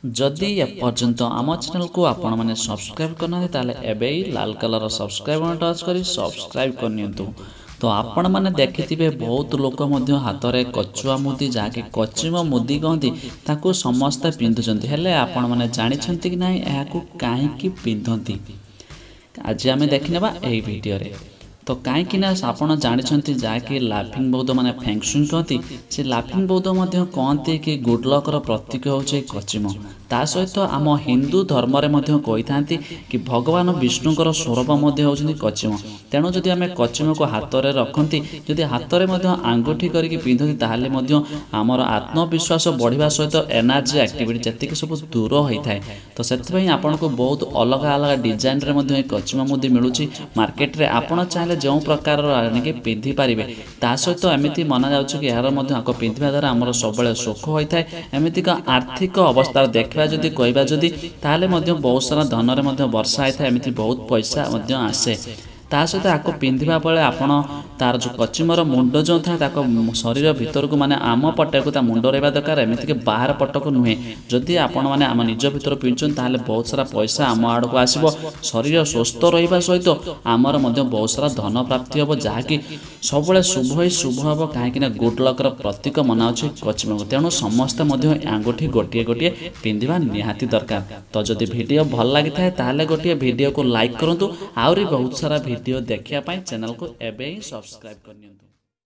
जदि एपर्यंत आम चैनल को आपण मैंने सब्सक्राइब करना ताले एबे लाल कलर सब्सक्राइब बटन टच करी सब्सक्राइब करनियंतु। तो आपण मैंने देखिथिबे बहुत लोक मध्य हाथ में कचुआ मुदी जहाँकि कचिम मुदी कहती ताकू समस्ते पिंधुचंती हेले आपण मैंने जानिछंती कि नाही एहाकू काहेकि पिंधंती आज आमे देखिनेबा एही वीडियो रे। तो कहीं आप जानते जहाँकि लाफिंग बौद्ध माने फेंगशुई कहती से लाफिंग बौद्ध कहते कि गुड लकर प्रतीक होचे कचिम। ता सहित आम हिंदू धर्म कही था कि भगवान विष्णुकर स्वरूप होती कचिम। तेणु जदि आम कचिम को हाथ में रखती जदि हाथ में आंगुठी करके पिंधती ताहले आमर आत्मविश्वास बढ़िया सहित एनर्जी एक्टिविटी जी सब दूर होता है। तो से आपन को बहुत अलग अलग डिजाइन रे कचिम मुदी मिलूँ मार्केट रे आपन चाहे जो प्रकार आनिके पिंधि पारे ता सहित एमती मना जा कि यार आको पिंधा द्वारा आमर सब सुख होता है। एमती आर्थिक अवस्था देखा जदि कहवा जदि ताहले बहुत सारा धन में वर्षा होता है एमती बहुत पैसा आसे। ता सहित आपको पिंधा बेले आपण तार जो कचिमर मुंड जो था शरीर भितर को माने आम पटे को मुंड रहा दरकार एमती बाहर पटक नुहे। जदि आपण मैंने आम निज भितर पिंधुन ताहले बहुत सारा पैसा आम आड़ को आसो शरीर स्वस्थ रहा सहित आमर बहुत सारा धन प्राप्ति हम जहाँकि सब शुभ ही शुभ हम कहीं गुड लकर प्रतीक मनाऊे कचिम को। तेणु समस्ते आंगुठी गोटे गोटे पिंधा निहाती दरकार। तो जदि वीडियो भल लगी था गोटे वीडियो को लाइक करूँ आहरी बहुत सारा वीडियो देखा चैनल को एबे ही सब्सक्राइब करनियंतु।